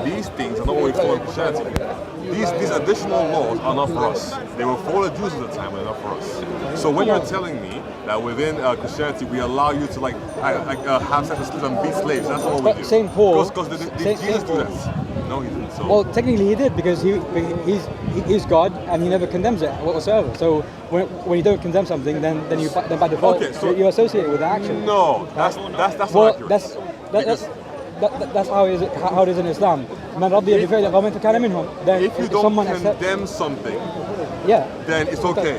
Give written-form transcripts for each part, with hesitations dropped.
these things are not what we follow in Christianity. These additional laws are not for us. They were for the Jews at the time, but they're not for us. So when you're telling me that within Christianity we allow you to have sex with slaves and beat slaves, that's not what we do. Saint Paul, because Jesus do that. No, he didn't. So. Well, technically he did, because he's God and he never condemns it whatsoever. So when you don't condemn something, then by default you associate it with the action. No, that's well, not accurate. That's how it is in Islam. Then if you don't condemn something, then it's okay.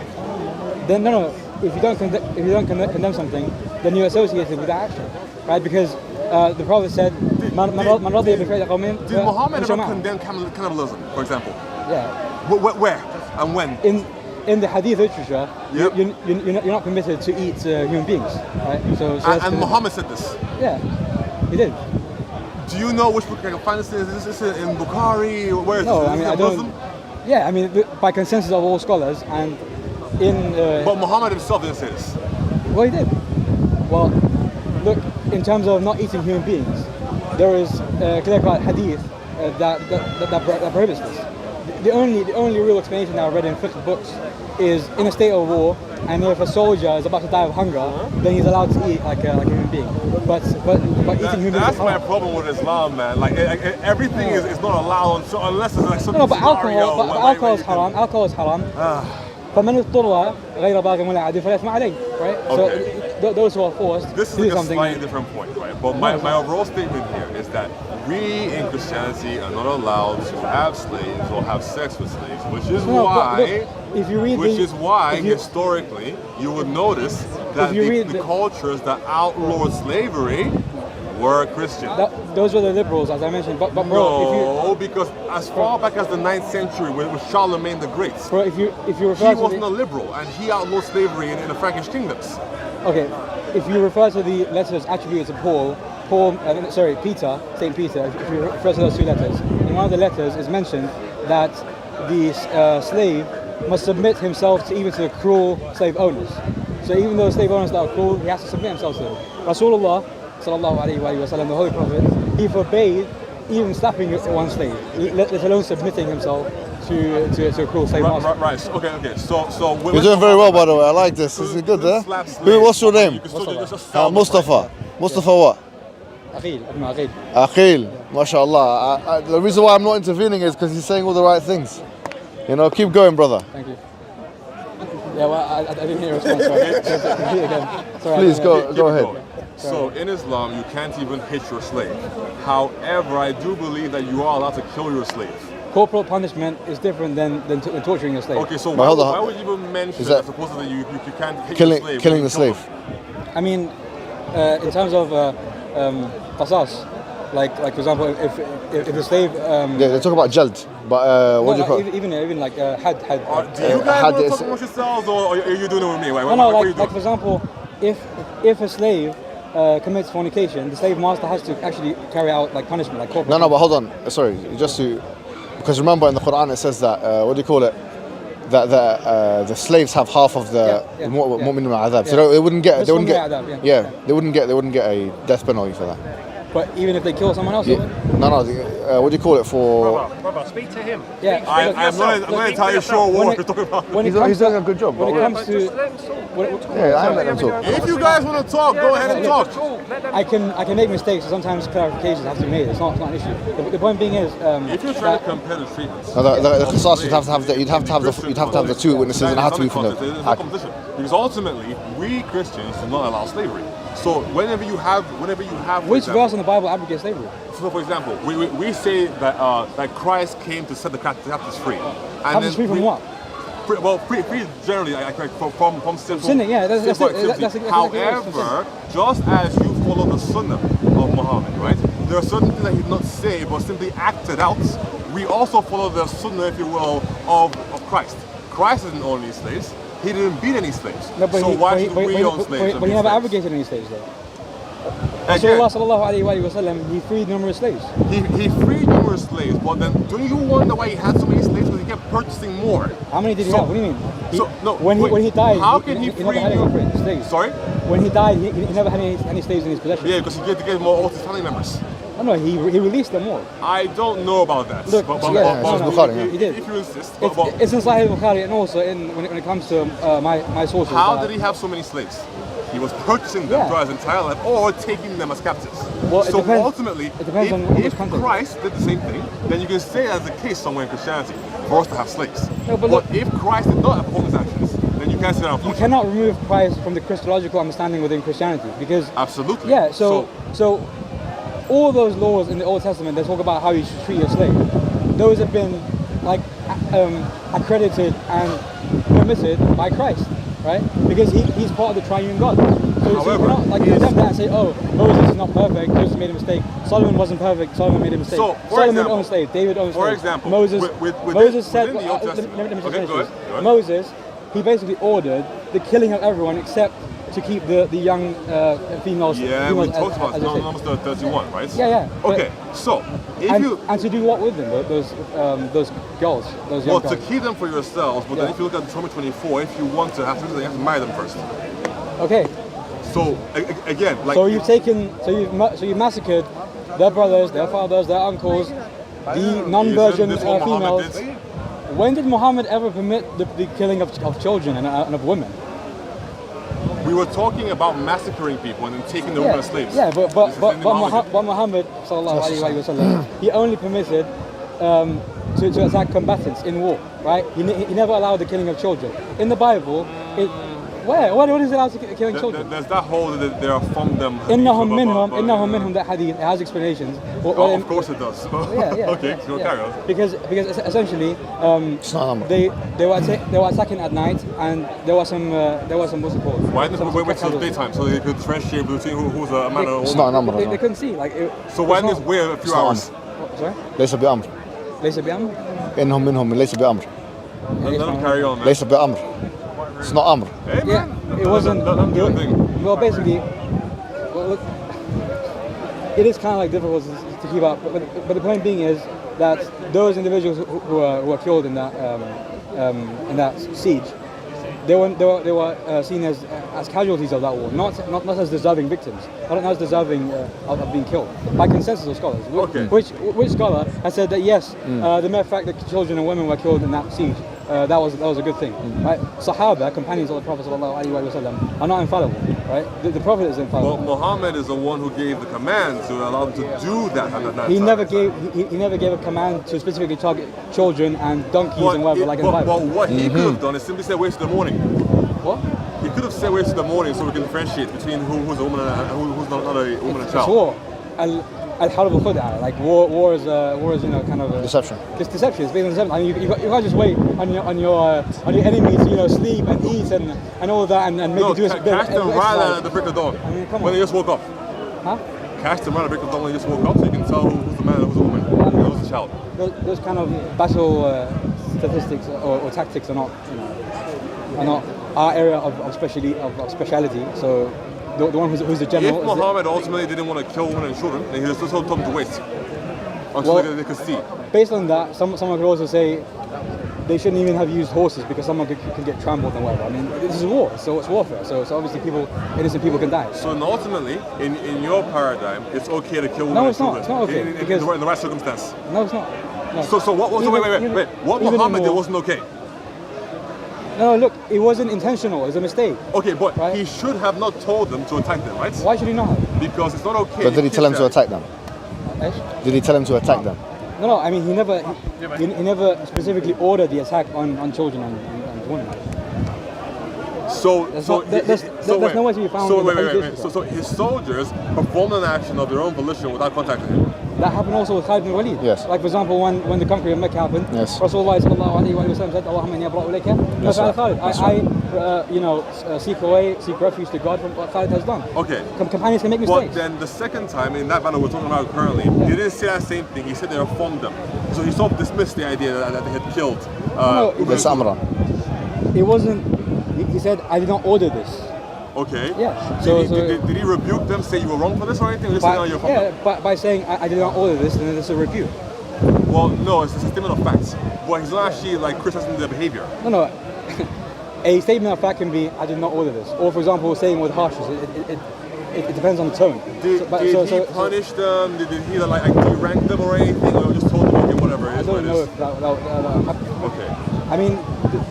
Then no. If you don't condemn something, then you associate it with the action, right? Because the Prophet said, Did Muhammad ever condemn cannibalism, for example? Yeah. Where and when? In the Hadith literature, you're not permitted to eat human beings, right? So and Muhammad said this. Yeah, he did. Do you know which book I can find this in? Is this in Bukhari? Where is no, this? I don't. Yeah, I mean, by consensus of all scholars, and in. But Muhammad himself didn't say this. Well, he did. Well, look, in terms of not eating human beings, there is clear-cut hadith that prohibits this. The only real explanation that I've read in fiqh books is in a state of war, and if a soldier is about to die of hunger, then he's allowed to eat like a human being. But eating human beings. That's my problem with Islam, man. Like everything is not allowed unless it's like some No, but alcohol is haram. Alcohol is haram. فمن اضطر غير باغ ولا عاد فلا إثم عليه, right? Okay. So those who are forced this is to do like something. A slightly different point, right? But my overall statement here is that we in Christianity are not allowed to have slaves or have sex with slaves, which is why historically you would notice that the cultures that outlawed slavery were Christian. Those were the liberals, as I mentioned. But bro, because as far back as the 9th century with Charlemagne the Great, bro, if you refer he wasn't a liberal and he outlawed slavery in the Frankish kingdoms. Okay, if you refer to the letters attributed to Peter, Saint Peter, if you refer to those two letters, in one of the letters is mentioned that the slave must submit himself to the cruel slave owners. So even though slave owners that are cruel, he has to submit himself to them. Rasulullah sallallahu alaihi wasallam, the Holy Prophet, he forbade even slapping one slave, let alone submitting himself to a cruel slave master. Right. Okay. So you're doing very well, by the way. I like this. This is good, huh? What's your name? Mustafa. Mustafa what? Akhil. MashaAllah. The reason why I'm not intervening is because he's saying all the right things. You know, keep going, brother. Thank you. Yeah, well, I didn't hear a response. Sorry. Please go ahead. So in Islam, you can't even hit your slave. However, I do believe that you are allowed to kill your slave. Corporal punishment is different than torturing a slave. Okay, so why would you even mention that supposedly you can't hit your slave? Killing the slave. I mean, in terms of qasas, like for example, if the slave. They talk about jald, but what do you call it? Even like had. Do you guys want to talk amongst yourselves, or are you doing it with me? Like for example, if a slave commits fornication, the slave master has to actually carry out like punishment, like corporal. No, but hold on. Sorry, because remember in the Quran it says that what do you call it? That the slaves have half of the mu'min adab. So they wouldn't get they wouldn't get a death penalty for that. But even if they kill someone else? No, what do you call it for? Brother, speak to him. Yeah, I'm not entirely sure what we're talking about. He's doing a good job. When it comes to... I am letting him talk. If you guys want to talk, go ahead and talk. I can make mistakes, so sometimes clarifications have to be made. It's not an issue. The point being is... if you're trying to compare the treatments... The qisas, you'd have to have the two witnesses and it has to be from the... There's no competition. Because ultimately, we Christians do not allow slavery. So whenever you have... Which verse in the Bible abrogates slavery? So for example, we say that Christ came to set the captives free. Captives free from what? Free generally, from sinful. Sinning, yeah. That's However, just as you follow the sunnah of Muhammad, right? There are certain things that he did not say, but simply acted out. We also follow the sunnah, if you will, of Christ. Christ didn't own any slaves. He didn't beat any slaves. No, but why should we own slaves? But he never abrogated any slaves, though. Rasulullah sallallahu alayhi wa sallam, he freed numerous slaves. He freed numerous slaves, but then don't you wonder why he had so many slaves? Because he kept purchasing more. How many did he have? What do you mean? When he died, how can he free any slaves? Sorry? When he died, he never had any slaves in his possession. Yeah, because he gave more to his family members. Oh, no, he released them all. I don't know about that. Look, he did. If you insist. It's in Sahih Bukhari, and also when it comes to my sources. How did he have so many slaves? He was purchasing them throughout his entire life or taking them as captives. Well, so depends, ultimately, if Christ did the same thing, then you can say as the case somewhere in Christianity for us to have slaves. No, but look, if Christ did not perform these actions, then you can't say that. You cannot remove Christ from the Christological understanding within Christianity because absolutely. Yeah. So all those laws in the Old Testament that talk about how you should treat your slave, those have been like accredited and permitted by Christ. Right? Because he's part of the triune God. So you cannot like condemn that and say, oh, Moses is not perfect, Moses made a mistake. Solomon wasn't perfect, Solomon made a mistake. So, Solomon owned slaves, David owned slaves. For example, Moses said, let me just finish. Moses, he basically ordered the killing of everyone except to keep the young females. Yeah, we talked about numbers 31, right? Yeah. Okay, so and to do what with them? Those girls, those young girls. To keep them for yourselves, but then if you look at Deuteronomy 24, if you want to have to, you have to marry them first. Okay. So again, like so you've massacred their brothers, their fathers, their uncles, the non-virgin females. When did Muhammad ever permit the killing of children and of women? We were talking about massacring people and then taking the women as slaves. Yeah, but Muhammad sallallahu alaihi wasallam, he only permitted to attack combatants in war, right? He never allowed the killing of children. In the Bible, what is it allowed to killing children? There's that whole that they are from them. Innahum minhum, that hadith, it has explanations. Of course it does. Yeah. Okay, so carry on. Because essentially, they were attacking at night, and there was some what's it called? Why didn't they wait till daytime so they could differentiate between who's a man or a woman? It's not a number. They couldn't see. So why didn't they wait a few hours? Sorry? ليس بأمر. ليس بأمر. إنهم منهم ليس بأمر. Let them carry on, man. ليس بأمر. It's not أمر. Hey, man. Yeah, it wasn't. Well, basically, look, it is kind of like difficult to keep up. But the point being is that those individuals who were killed in that siege, they were seen as casualties of that war, not as deserving victims, not as deserving of being killed by consensus of scholars. Okay. Which scholar has said that yes, the mere fact that children and women were killed in that siege, that was a good thing, right? Sahaba, companions of the Prophet ﷺ, are not infallible, right? The Prophet is infallible. Well, Muhammad is the one who gave the command to allow them to do that. He never gave a command to specifically target children and donkeys and whatever, like in the Bible. But what he could have done is simply say wait till the morning. What? He could have said wait till the morning so we can differentiate between who's a woman and who's not a woman and child. It's war. Al-harb al-khud'a, like war is kind of deception. It's deception. It's based on deception. I mean, you can't just wait on your enemy to sleep and eat and all that and make you do a bit catch them right at the break of dawn. I mean, come on. When they just woke up. Huh? Catch them right at the break of dawn when they just woke up, so you can tell who's the man and who's the woman, and who's the child. Those kind of battle statistics or tactics are not our area of speciality. So. The one who's the general. If Muhammad ultimately didn't want to kill women and children, then he just told them to wait until they could see. Based on that, someone could also say they shouldn't even have used horses because someone could get trampled and whatever. I mean, this is war, so it's warfare. So obviously innocent people can die. So ultimately, in your paradigm, it's okay to kill women and children. It's not okay. In the right circumstance. No, it's not. No. So wait. What Muhammad did wasn't okay. No, look, it wasn't intentional. It was a mistake. Okay, but he should have not told them to attack them, right? Why should he not have? Because it's not okay. But did he tell them to attack them? Did he tell them to attack them? No. I mean, he never specifically ordered the attack on children and women. There's no way to be found. Wait. So his soldiers performed an action of their own volition without contacting him. That happened also with Khalid bin Walid. Yes. Like for example, when the conquering of Mecca happened, yes. Rasulullah sallallahu alaihi wasallam said, "Allahumma inni abra'u ilayka." Yes, Khalid. I seek refuge to God from what Khalid has done. Okay. Companions can make mistakes. But then the second time in that battle we're talking about currently, he didn't say that same thing. He said they reformed them. So he sort of dismissed the idea that they had killed. It wasn't. He said, "I did not order this." Okay. Yeah. Did he rebuke them, say you were wrong for this or anything? By saying I did not order this, then it's a rebuke. Well, no, it's a statement of facts. But he's not actually like criticizing their behavior. No. A statement of fact can be I did not order this, or for example, saying with harshness. it depends on the tone. Did he punish them? Did he like derank them or anything? Or just told them, okay, whatever it is? I don't know if that happened. Okay. I mean,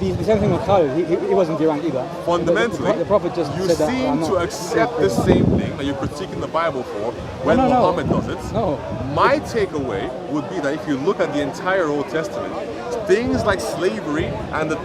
the same thing with Khalid. He wasn't deranked either. Fundamentally, the Prophet just you said that. seem to accept the same thing that you're critiquing the Bible for when Muhammad does it. No. My takeaway would be that if you look at the entire Old Testament, things like slavery and the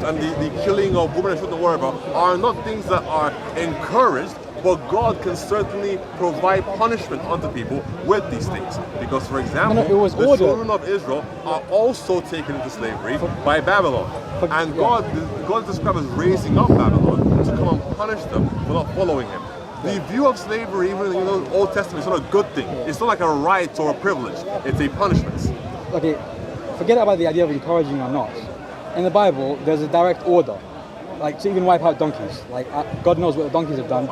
killing of women and children, whatever, are not things that are encouraged, but God can certainly provide punishment unto people with these things. Because, for example, the children of Israel are also taken into slavery by Babylon. And God is described as raising up Babylon to come and punish them for not following him. The view of slavery, even in the Old Testament, is not a good thing. It's not like a right or a privilege. It's a punishment. Okay, forget about the idea of encouraging or not. In the Bible, there's a direct order. Like, to even wipe out donkeys. Like, God knows what the donkeys have done.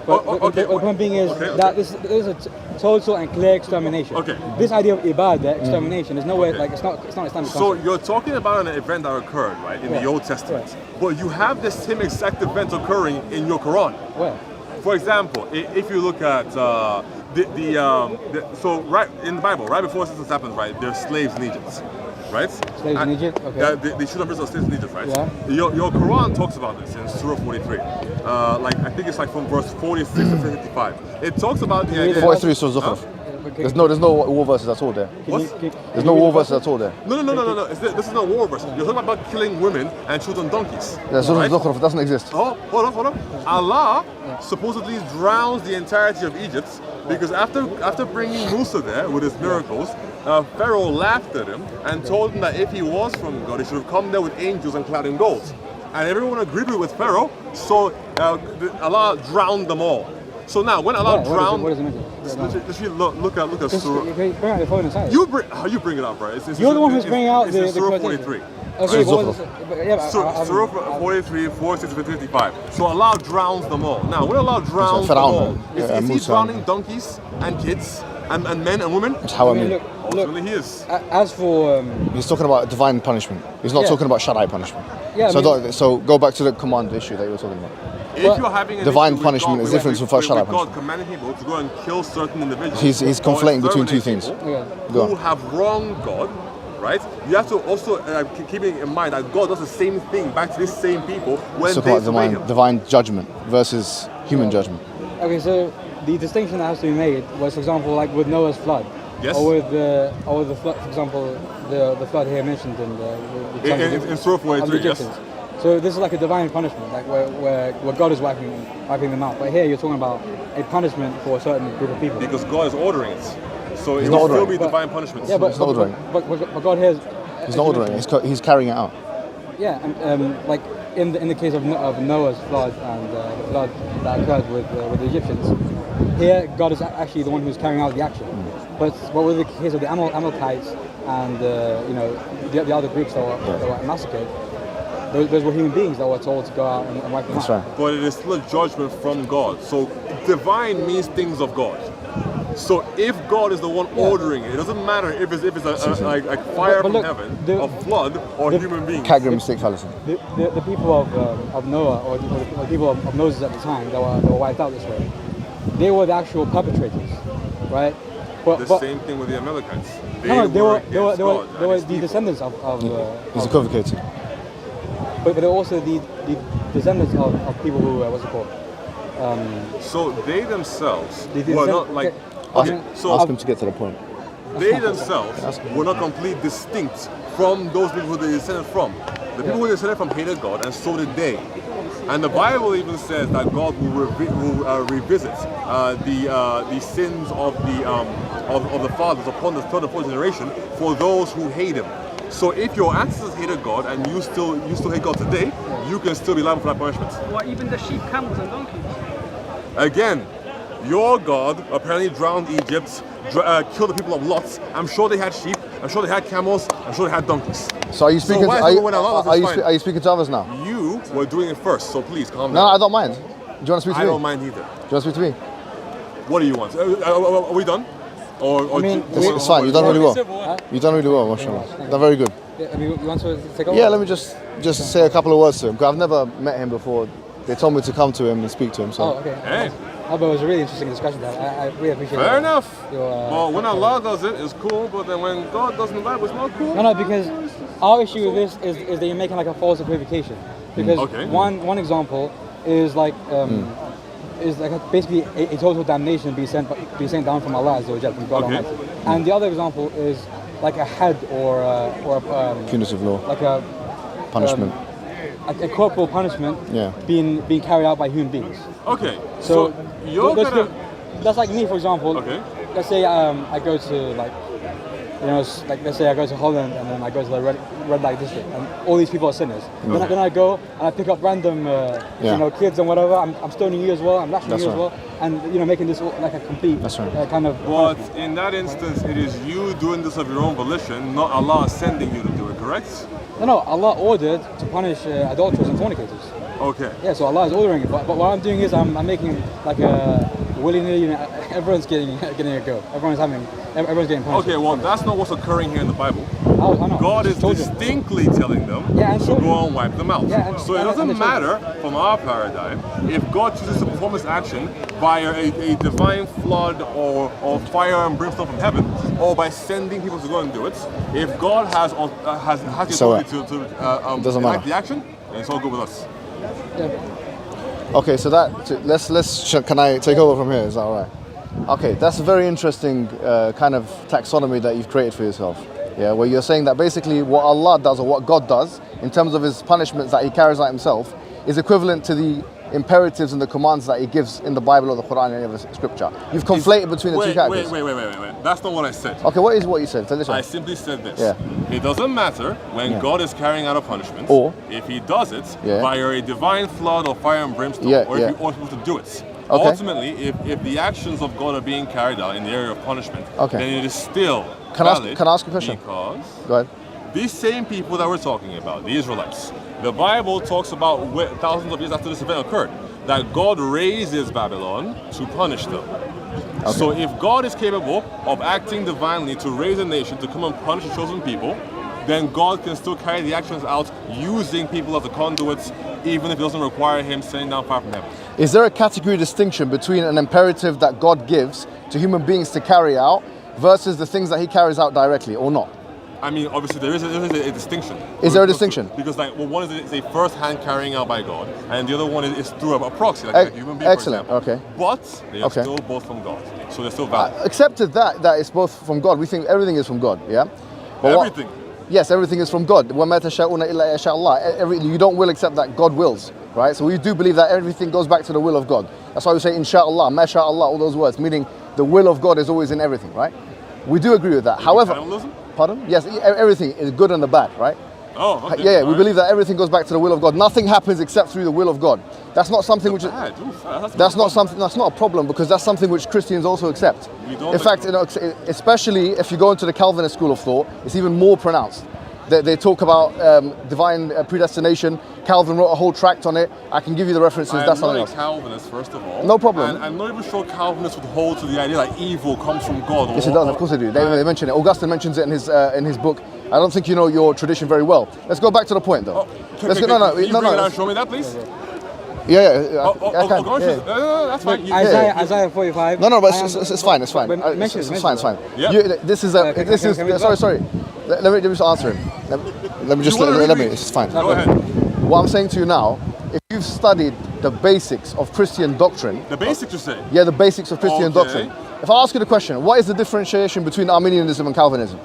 But the point being is that this is a total and clear extermination. Okay. This idea of ibadah, extermination, is nowhere, like, it's not Islamic concept. So you're talking about an event that occurred, right, in the Old Testament. Right. But you have the same exact event occurring in your Quran. Where? For example, if you look at so right in the Bible, right before this happens, right, there's slaves in Egypt. Right? Slaves in Egypt? Okay. The children of Israel are slaves in Egypt, right? Yeah. Your Quran talks about this in Surah 43. Like, I think it's like from verse 46 to 55. It talks about the idea... 43 Surah Zukhruf. There's no war verses at all there. There's no war verses at all there. No. This is not war verses. You're talking about killing women and children donkeys. Yeah, Surah Zukhruf doesn't exist. Oh, hold on. Allah supposedly drowns the entirety of Egypt because after bringing Musa there with his miracles, Pharaoh laughed at him and told him that if he was from God, he should have come there with angels and clad in gold. And everyone agreed with Pharaoh, so Allah drowned them all. So now, when Allah drowned, what does it mean? Look at Surah. Bring out your phone inside. You bring it up, right? You're the one who's bringing out the Surah quotation. 43. Okay, what was it? Surah 43, 46 to 55. So Allah drowns them all. Now, when Allah drowns them all, is he drowning donkeys and kids and men and women? That's how I mean. Ultimately, he is. As for... he's talking about divine punishment. He's not talking about Sharia punishment. Yeah, so go back to the command issue that you were talking about. If you're having an divine issue punishment is different from Sharia punishment. God commanding people to go and kill certain individuals. He's conflating between two things. Who have wronged God, right? You have to also keep in mind that God does the same thing back to these same people when they disobey him. Divine judgment versus human judgment. Okay, so the distinction that has to be made was, for example, like with Noah's flood. Yes. Or with the flood, for example, the flood here mentioned in Surah 43, yes. So this is like a divine punishment, like where God is wiping them out. But here you're talking about a punishment for a certain group of people. Because God is ordering it. So it will still be divine punishment. Yeah, but God here is... He's not ordering it, he's carrying it out. Yeah, and like in the case of Noah's flood and the flood that occurred with the Egyptians, here God is actually the one who's carrying out the action. But what was the case of the Amalekites and the other groups that were massacred? Those were human beings that were told to go out and wipe them out. Right. But it is still a judgment from God. So divine means things of God. So if God is the one ordering it, it doesn't matter if it's like fire from heaven, a flood, or human beings. Category mistake fallacy. The people of Noah, or the people of Moses at the time that were wiped out this way, they were the actual perpetrators, right? But same thing with the Amalekites. They were the descendants of he's equivocating. But they're also the descendants of people who what's it called? So they themselves were not like. Ask him to get to the point. They themselves were not completely distinct from those people who they descended from. The people who descended from hated God, and so did they. And the Bible even says that God will revisit the sins of the fathers upon the third and fourth generation for those who hate Him. So if your ancestors hated God and you still hate God today, you can still be liable for that punishment. Or even the sheep, camels, and donkeys. Again, your God apparently drowned Egypt, killed the people of Lot. I'm sure they had sheep. I'm sure they had camels. I'm sure they had donkeys. So are you speaking? Are you speaking to others now? You were doing it first, so please calm down. No, I don't mind. Do you want to speak to me? I don't mind either. Do you want to speak to me? What do you want? Are we done? Or it's fine. You've done really well. You've done really well, mashallah. You've done very good. Yeah, you want to take over? Yeah, let me just say a couple of words to him. Because I've never met him before. They told me to come to him and speak to him. So. Oh, okay. Hey. Oh, but it was a really interesting discussion. I really appreciate it. Fair enough. Well, when Allah does it, it's cool, but then when God does it in the Bible, it's not cool. No, because our issue with this is that you're making like a false equivocation. Because one example is like basically a total damnation be sent down from Allah Azza wa Jal, from God Almighty. And the other example is like a had or punitive law, like a punishment. A corporal punishment being carried out by human beings. Okay, so you're that's like me, for example. Okay. Let's say I go to like, you know, like let's say I go to Holland and then I go to the red light district and all these people are sinners. Then I go and I pick up random you know, kids and whatever. I'm stoning you as well. I'm lashing you as well, and you know, making this like a complete kind of. But in that instance, it is you doing this of your own volition, not Allah sending you to do it. Correct? No, Allah ordered to punish adulterers and fornicators. Okay. Yeah, so Allah is ordering it, but what I'm doing is I'm making like a willy-nilly, you know, everyone's getting a go. Everyone's getting punished. Okay, well that's not what's occurring here in the Bible. I know. God is distinctly telling them to go and wipe them out. Yeah, so it doesn't matter from our paradigm if God chooses to perform this action via a divine flood or fire and brimstone from heaven, or by sending people to go and do it. If God has the authority to enact the action, then it's all good with us. Yeah. Okay, so can I take over from here? Is that all right? Okay, that's a very interesting kind of taxonomy that you've created for yourself. Yeah, where you're saying that basically what Allah does or what God does in terms of his punishments that he carries out himself is equivalent to the imperatives and the commands that he gives in the Bible or the Quran and any other scripture. You've conflated between the two categories. Wait. That's not what I said. Okay, what is what you said? Tell us. I simply said this. Yeah. It doesn't matter when God is carrying out a punishment, or if he does it via a divine flood or fire and brimstone, or if you ought to do it. Okay. Ultimately, if the actions of God are being carried out in the area of punishment, then it is still valid. Can I ask a question? Because go ahead. These same people that we're talking about, the Israelites, the Bible talks about thousands of years after this event occurred, that God raises Babylon to punish them. Okay. So if God is capable of acting divinely to raise a nation to come and punish the chosen people, then God can still carry the actions out using people as the conduits, even if it doesn't require him sending down fire from heaven. Is there a category distinction between an imperative that God gives to human beings to carry out versus the things that he carries out directly, or not? I mean, obviously there is a distinction. Is there a distinction? Because one is a first-hand carrying out by God, and the other one is through a proxy, like a human being, excellent, for example. Okay. But they are still both from God, so they're still valid. Accepted that it's both from God. We think everything is from God, yeah? But everything? Yes, everything is from God. وَمَا تَشَاءُونَ إِلَّا يَشَاءَ اللَّهُ. You don't will except that God wills, right? So we do believe that everything goes back to the will of God. That's why we say insha'Allah, masha'Allah, all those words, meaning the will of God is always in everything, right? We do agree with that. However, pardon? Yes, everything is good and the bad, right? Oh, okay. Yeah, we believe that everything goes back to the will of God. Nothing happens except through the will of God. That's not something which that's not a problem, because that's something which Christians also accept. In fact, especially if you go into the Calvinist school of thought, it's even more pronounced. They talk about divine predestination. Calvin wrote a whole tract on it. I can give you the references. That's something else. I'm not a Calvinist, first of all. No problem. And I'm not even sure Calvinists would hold to the idea that evil comes from God. Yes, it does. Of course they do. They mention it. Augustine mentions it in his book. I don't think you know your tradition very well. Let's go back to the point, though. Can you bring it out and show me that, please? Yeah, I can. That's fine. Isaiah 45. No, but it's fine. It's fine. It's fine. Yep. Sorry. Let me just answer him. Let me. It's fine. Go ahead. What I'm saying to you now, if you've studied the basics of Christian doctrine. The basics, you say? Yeah, the basics of Christian doctrine. If I ask you the question, what is the differentiation between Arminianism and Calvinism?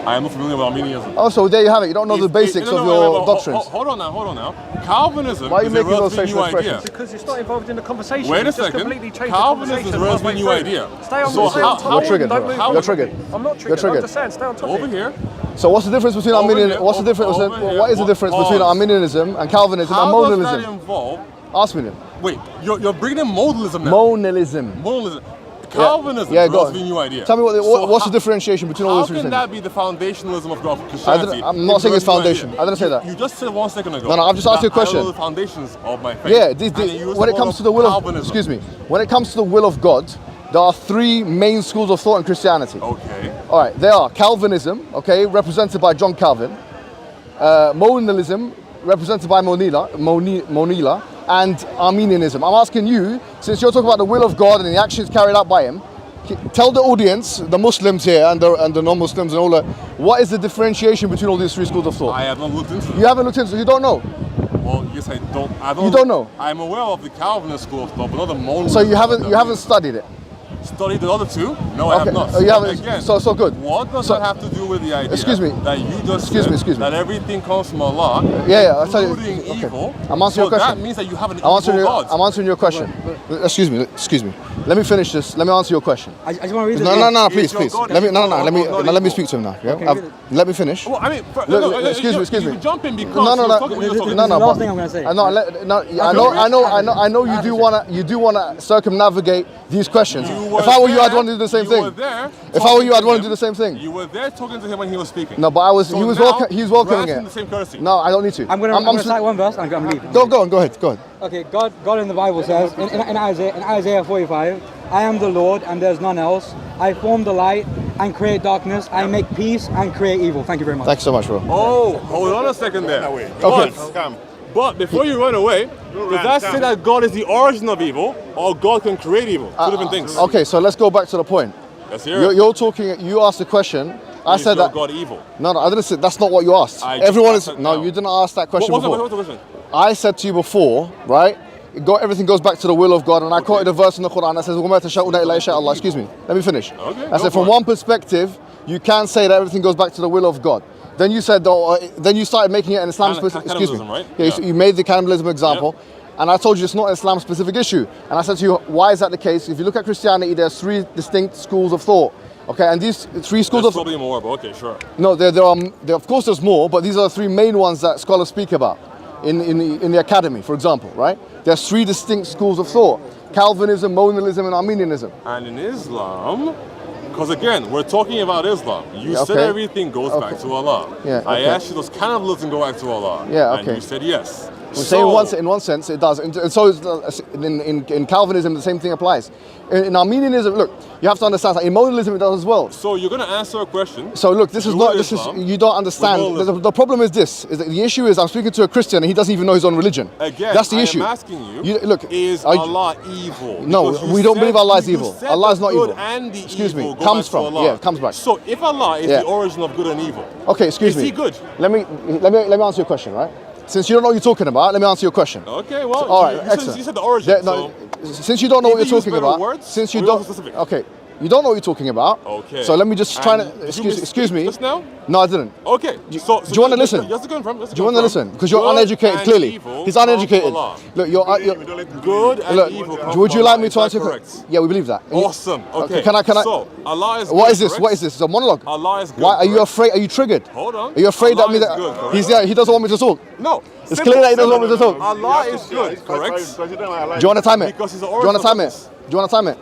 I am not familiar with Arminianism. Oh, so there you have it. You don't know the basics of your doctrines. Hold on now. Calvinism Why are you is making a those relatively new idea. expressions? Because it's not involved in the conversation. Wait a Just second. completely changed Calvinism is the a relatively new idea. Stay on So topic. You're triggered. Don't move You're on. triggered. I'm not triggered. You're triggered. I'm just saying, stay on topic. Over here. So what's the difference between Arminianism? What is the difference between Arminianism and Calvinism and modalism? How does that involve? Ask me then. Wait, you're bringing in modalism now. Modalism. Calvinism is a relatively new idea. Tell me what's the differentiation between all these things? How can that be the foundationalism of Christianity? I'm not saying it's foundation. I didn't say that. You just said 1 second ago. No, I've just asked you a question. I know the foundations of my faith. Yeah, when it comes to the will of when it comes to the will of God, there are 3 main schools of thought in Christianity. Okay. All right, they are Calvinism, represented by John Calvin, Modalism, represented by Monila, and Armenianism. I'm asking you, since you're talking about the will of God and the actions carried out by Him, tell the audience, the Muslims here and the non-Muslims and all that, what is the differentiation between all these three schools of thought? I have not looked into it. You haven't looked into it, you don't know? Well, yes, I don't. You don't know? I'm aware of the Calvinist school of thought, but not the modalist. So you haven't studied it? Studied the other two? No, I have not. You haven't. Again, so good. What does that have to do with the idea excuse me. that you just Excuse me. that everything comes from Allah, I'll tell you. including evil? I'm answering your question. That means that you have an evil God. I'm answering your question. Excuse me. Let me finish this. Let me answer your question. I just want to read this. No, please. Let me speak to him now. Yeah? Okay, let me finish. Well, I mean, excuse me. You jump in because No. This is the last thing I'm going to say. I know you do wanna circumnavigate these questions. If I were you, I'd want to do the same thing. If I were you, I'd want to do the same thing. You were there talking to him when he was speaking. No, but he was welcoming it. The same courtesy. No, I don't need to. I'm going to cite one verse and I'm going to leave. Go ahead. Okay, God in the Bible says, in Isaiah 45, I am the Lord and there's none else. I form the light and create darkness. I make peace and create evil. Thank you very much. Thanks so much, bro. Oh, hold on a second there. Okay. But before you run away, does that say that God is the origin of evil or God can create evil? Two different things. Okay, so let's go back to the point. Let's hear it. You're talking, you asked a question. I said that God evil. No, I didn't say that's not what you asked. Everyone is you didn't ask that question What's before. the question? I said to you before, right? Everything goes back to the will of God, and I quoted a verse in the Quran that says, وَمَا تَشَاءُونَ إِلَّا يَشَاءَ اللَّهُ. Excuse me, let me finish. Okay, I said from one perspective, you can say that everything goes back to the will of God. Then you said, then you started making it an Islam specific. Excuse me. Right? Yeah, you made the cannibalism example. Yeah. And I told you it's not an Islam specific issue. And I said to you, why is that the case? If you look at Christianity, there's three distinct schools of thought. Okay, and these three schools there's probably more, but okay, sure. No, there of course there's more, but these are the three main ones that scholars speak about in the academy, for example, right? There's three distinct schools of thought: Calvinism, Modalism, and Armenianism. And in Islam, because again, we're talking about Islam. You said everything goes back to Allah. Yeah, I asked you, does cannibalism go back to Allah? Yeah, okay. And you said yes. So in one sense it does, and so in Calvinism the same thing applies. In Armenianism, look, you have to understand that in modalism it does as well. So you're going to answer a question. So look, you don't understand. The problem is this: is that the issue is I'm speaking to a Christian and he doesn't even know his own religion. Again, that's the issue. I'm asking you. Is Allah evil? No, we don't believe Allah is evil. Allah is not evil. And the excuse evil me, comes from it comes back. So if Allah is the origin of good and evil, okay, excuse me. Is He good? Let me answer your question, right? Since you don't know what you're talking about, let me answer your question. Okay, well, all right, excellent. You said the origin. Since you don't know what you're talking about, you don't know what you're talking about. Okay. So let me just try to excuse me. Just now? No, I didn't. Okay. Do you want to listen? Yes, go from. Do you want to listen? Because you're uneducated. Clearly, he's uneducated. Look, you're good and evil. Would you like me to answer? Correct. Yeah, we believe that. Awesome. Okay. Can I? So Allah is. What is this? What is this? It's a monologue. Allah is good. Why are you afraid? Are you triggered? Hold on. Are you afraid that he doesn't want me to talk? No. It's clear that he doesn't want me to talk. Allah is good. Correct. Do you want to time it? Because He's the origin. Do you want to time it? Do you want to time it?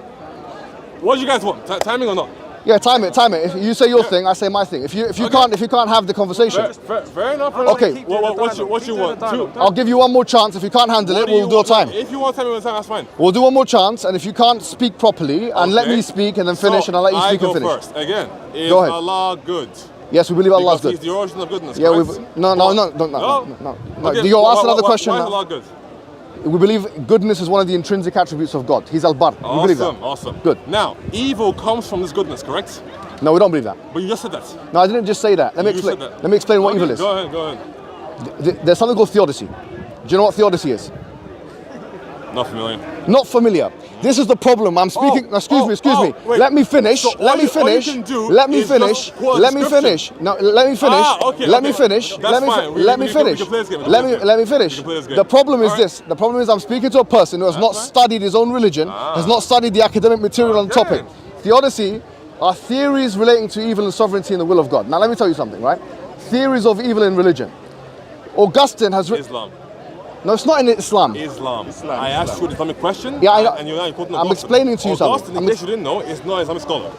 What do you guys want? Timing or not? Yeah, time it. If you say your thing, I say my thing. If you can't have the conversation. Fair enough. Okay. What you want? I'll give you one more chance. If you can't handle it, we'll do a time. If you want time, that's fine. We'll do one more chance, and if you can't speak properly, and let me speak, and then finish, and I'll let you speak and finish. First. Again, is go ahead. Allah good? Yes, we believe Allah is good. He's the origin of goodness. Yeah, no. Okay. You ask another question. Why is Allah good? We believe goodness is one of the intrinsic attributes of God. He's Al-Bar. We believe that. Awesome. Good. Now, evil comes from this goodness, correct? No, we don't believe that. But you just said that. No, I didn't just say that. Let me explain. Let me explain what evil is. Go ahead. There's something called theodicy. Do you know what theodicy is? Not familiar. Not familiar. This is the problem. I'm speaking. Excuse me. Wait. Let me finish. So let me finish. Let me finish. Let me finish. No, let me finish. Okay. Let me finish. Let me finish. Let me finish. The problem is this. The problem is I'm speaking to a person who has not studied his own religion, has not studied the academic material on the topic. Theodicy are theories relating to evil and sovereignty and the will of God. Now let me tell you something, right? Theories of evil in religion. Augustine has written. Islam. No, it's not in Islam. Islam. I asked you an Islamic question. Yeah, I know. And you're quoting I'm explaining to you something. Augustine, in case you didn't know, is not an Islamic scholar.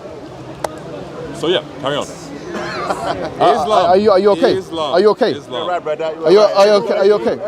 So yeah, carry on. Islam. Are you okay? Islam. Are you okay? Islam. Are you okay? Are you okay?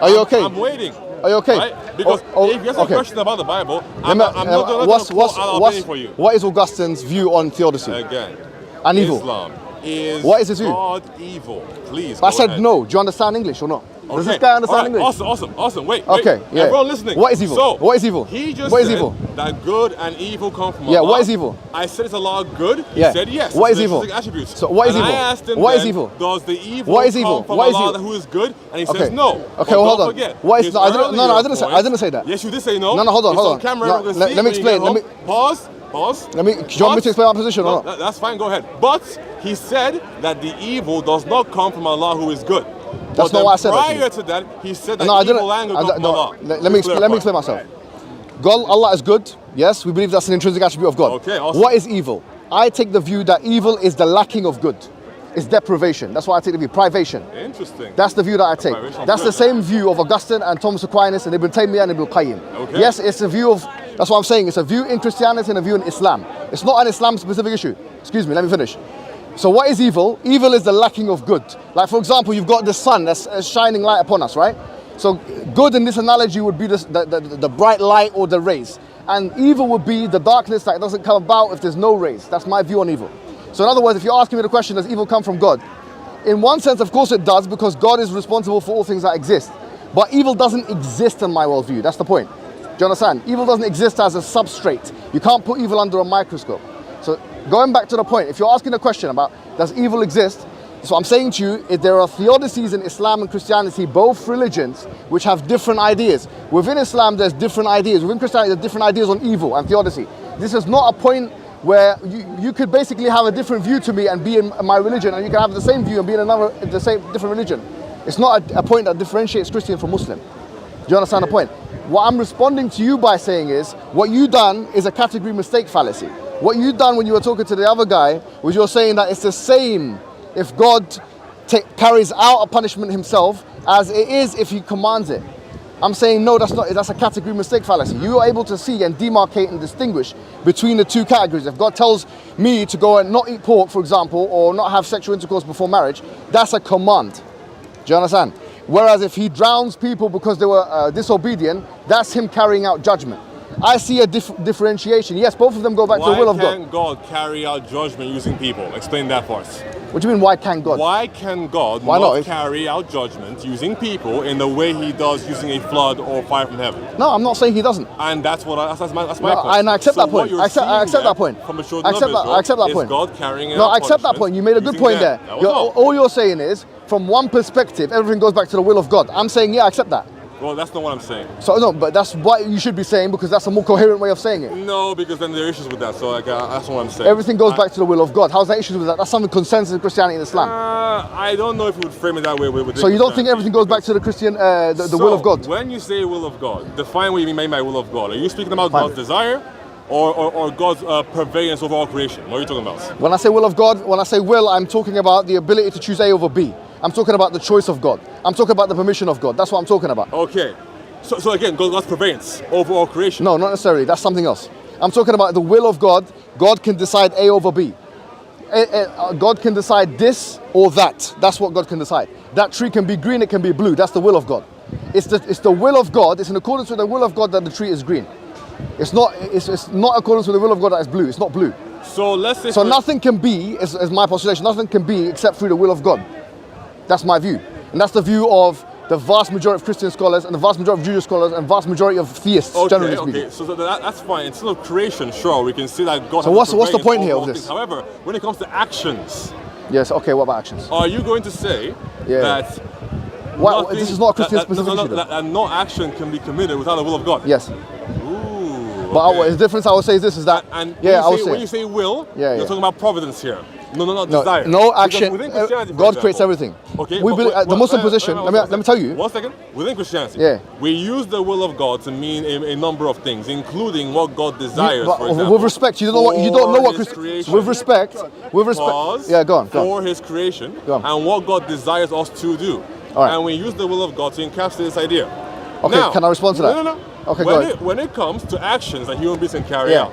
Are you okay? I'm waiting. Are you okay? Right? Because if you ask a question about the Bible, I'm not going to for you. What is Augustine's view on theodicy? Again. And evil. Islam is what is his view? God evil. Please. I said no. Do you understand English or not? Does this guy understand English? Awesome. Wait. Okay, yeah. Everyone listening. What is evil? So, what is evil? He just what is said evil? that good and evil come from Allah. Yeah, what is evil? I said it's Allah good. He Yeah. said yes. What is evil? Attributes. So what is and evil? I asked him what then, is evil? Does the evil what is evil? come from what is Allah evil? who is good? And he Okay. says no. Okay, well, hold on. Forget, what is? No, I didn't say that. Yes, you did say no. No, hold on. It's on camera. No, let me explain. Pause. Do you want me to explain my position or not? That's fine. Go ahead. But he said that the evil does not come from Allah who is good. That's not what I said. Prior to that, he said that evil anger comes from Allah. Let me explain myself. God, Allah is good. Yes, we believe that's an intrinsic attribute of God. Okay, awesome. What is evil? I take the view that evil is the lacking of good. It's deprivation. That's why I take the view. Privation. Interesting. That's the view that I take. That's the same view of Augustine and Thomas Aquinas and Ibn Taymiyyah and Ibn Qayyim. Okay. Yes, it's a view of, that's what I'm saying, it's a view in Christianity and a view in Islam. It's not an Islam specific issue. Excuse me, let me finish. So what is evil? Evil is the lacking of good. Like for example, you've got the sun that's shining light upon us, right? So good in this analogy would be the bright light or the rays. And evil would be the darkness that doesn't come about if there's no rays. That's my view on evil. So in other words, if you're asking me the question, does evil come from God? In one sense, of course it does, because God is responsible for all things that exist. But evil doesn't exist in my worldview. That's the point. Do you understand? Evil doesn't exist as a substrate. You can't put evil under a microscope. So going back to the point, if you're asking a question about does evil exist, so I'm saying to you, if there are theodicies in Islam and Christianity, both religions, which have different ideas. Within Islam, there's different ideas. Within Christianity, there's different ideas on evil and theodicy. This is not a point where you could basically have a different view to me and be in my religion, and you can have the same view and be in different religion. It's not a point that differentiates Christian from Muslim. Do you understand the point? What I'm responding to you by saying is, what you done is a category mistake fallacy. What you done when you were talking to the other guy was you're saying that it's the same if God carries out a punishment himself as it is if he commands it. I'm saying no, that's a category mistake fallacy. You are able to see and demarcate and distinguish between the two categories. If God tells me to go and not eat pork, for example, or not have sexual intercourse before marriage, that's a command. Do you understand? Whereas if he drowns people because they were disobedient, that's him carrying out judgment. I see a differentiation. Yes, both of them go back to the will of God. Why can't God carry out judgment using people? Explain that part. What do you mean, why can't God? Why can God not carry out judgment using people in the way he does using a flood or fire from heaven? No, I'm not saying he doesn't. And that's my point. And I accept that point. I accept that point. From a I accept that point. God carrying out no, I accept that point. You made a good point there. All you're saying is, from one perspective, everything goes back to the will of God. I'm saying, yeah, I accept that. Well, that's not what I'm saying. So no, but that's what you should be saying, because that's a more coherent way of saying it. No, because then there are issues with that. So that's what I'm saying. Everything goes back to the will of God. How's that issues with that? That's something consensus in Christianity and Islam. I don't know if you would frame it that way. So you don't think everything goes back to the Christian, the will of God? When you say will of God, define what you mean by will of God. Are you speaking about God's desire? Or God's prevalence over all creation? What are you talking about? When I say will of God, when I say will, I'm talking about the ability to choose A over B. I'm talking about the choice of God. I'm talking about the permission of God. That's what I'm talking about. Okay. So again, God's prevalence over all creation? No, not necessarily. That's something else. I'm talking about the will of God. God can decide A over B. God can decide this or that. That's what God can decide. That tree can be green, it can be blue. That's the will of God. It's the will of God. It's in accordance with the will of God that the tree is green. It's not accordance with the will of God that it's blue. It's not blue. So let's say... So nothing can be, is my postulation, nothing can be except through the will of God. That's my view. And that's the view of the vast majority of Christian scholars and the vast majority of Jewish scholars and vast majority of theists, generally speaking. Okay, so that's fine. Instead of creation, sure, we can see that God... So what's the point here of this? However, when it comes to actions... Yes, okay, what about actions? Are you going to say that... This is not a Christian specific issue. That no action can be committed without the will of God? Yes. Ooh. But the difference I would say is this, is that... When you say will, you're talking about providence here. No, desire. No action. God creates everything. Okay. The Muslim position. Let me tell you. 1 second. Within Christianity, we use the will of God to mean a number of things, including what God desires. For example, with respect, you don't know what creation. With respect. Pause. Yeah, go on. For His creation and what God desires us to do. All right. And we use the will of God to encapsulate this idea. Okay. Now, can I respond to that? No. Okay. When it comes to actions that human beings can carry out,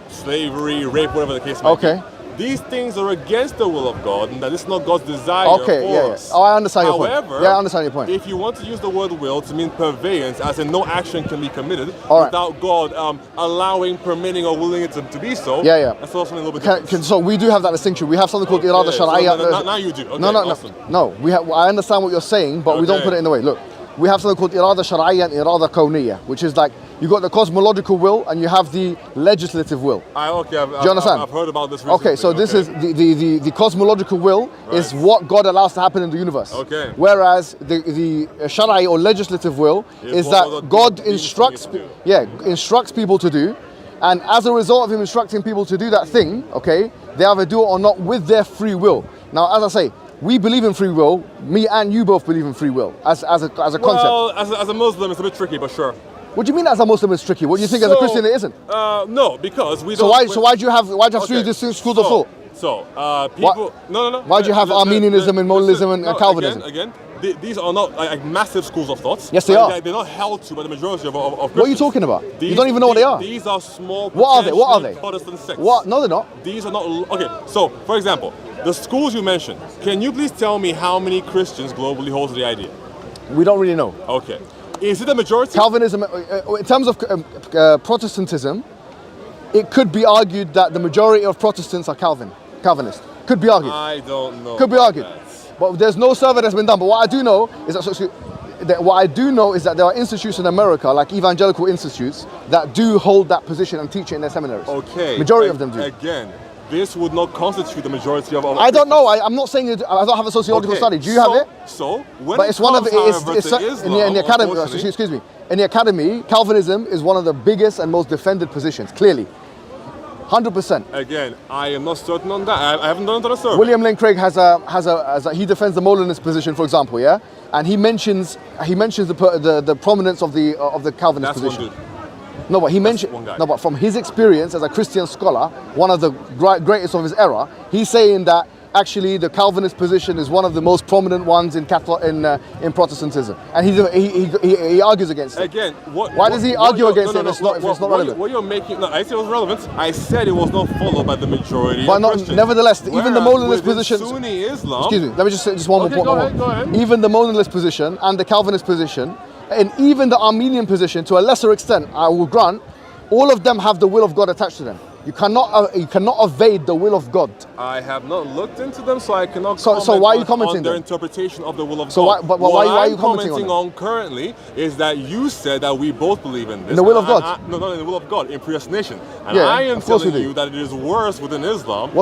slavery, rape, whatever the case may be. these things are against the will of God, and that it's not God's desire Okay, for us. Oh, I understand your point. However, Yeah, I understand your point. if you want to use the word will to mean purveyance, as in no action can be committed All right. without God allowing, permitting, or willing it to be so, that's also something a little bit different. So we do have that distinction. We have something called irada shar'iyya. So now you do. Okay, No. awesome. No, I understand what you're saying, but we don't put it in the way. Look, we have something called irada shar'iyya and irada kawniyya, which is like you got the cosmological will and you have the legislative will. Do you understand? I've heard about this recently. Okay, so this is the cosmological will is what God allows to happen in the universe. Okay. Whereas the shara'i or legislative will is that God instructs people to do, and as a result of him instructing people to do that thing, okay, they either do it or not with their free will. Now, as I say, we believe in free will. Me and you both believe in free will as a concept. Well, as a Muslim, it's a bit tricky, but sure. What do you mean as a Muslim it's tricky? What do you think as a Christian it isn't? No, because we so don't... why do you have three distinct schools of thought? People... No. Why do you have Arminianism and modalism and Calvinism? Again, these are not like massive schools of thought. Yes, they are. They're not held to by the majority of Christians. What are you talking about? You don't even know what they are. These are small... What are they? Protestant sects. What? No, they're not. These are not... Okay, so, for example, the schools you mentioned, can you please tell me how many Christians globally hold to the idea? We don't really know. Okay. Is it the majority? Calvinism, in terms of Protestantism, it could be argued that the majority of Protestants are Calvinist. Could be argued. I don't know. Could be argued. But there's no survey that's been done. But what I do know is that there are institutes in America, like evangelical institutes, that do hold that position and teach it in their seminaries. Okay. Majority of them do. Again, this would not constitute the majority of I don't know. I'm not saying it, I don't have a sociological study. Do you have it? But it's one of in the academy. Excuse me. In the academy, Calvinism is one of the biggest and most defended positions. Clearly, 100%. Again, I am not certain on that. I haven't done a survey. William Lane Craig he defends the modalist position, for example, yeah, and he mentions the prominence of the Calvinist position. One dude. No, but he mentioned. No, but from his experience as a Christian scholar, one of the greatest of his era, he's saying that actually the Calvinist position is one of the most prominent ones in Protestantism, and he argues against it. Again, why does he argue against it if it's not relevant? What you're making? No, I said it was relevant. I said it was not followed by the majority. But nevertheless, even the modalist position. Sunni Islam. Excuse me. Let me just say one more point. Go ahead. Even the modalist position and the Calvinist position, and even the Armenian position, to a lesser extent, I will grant, all of them have the will of God attached to them. You cannot evade the will of God. I have not looked into them, so I cannot comment so why are you commenting on their interpretation of the will of God. So why are you commenting on currently is that you said that we both believe in this. In the will of God? No, not in the will of God, in predestination. And yeah, I am telling you that it is worse within Islam.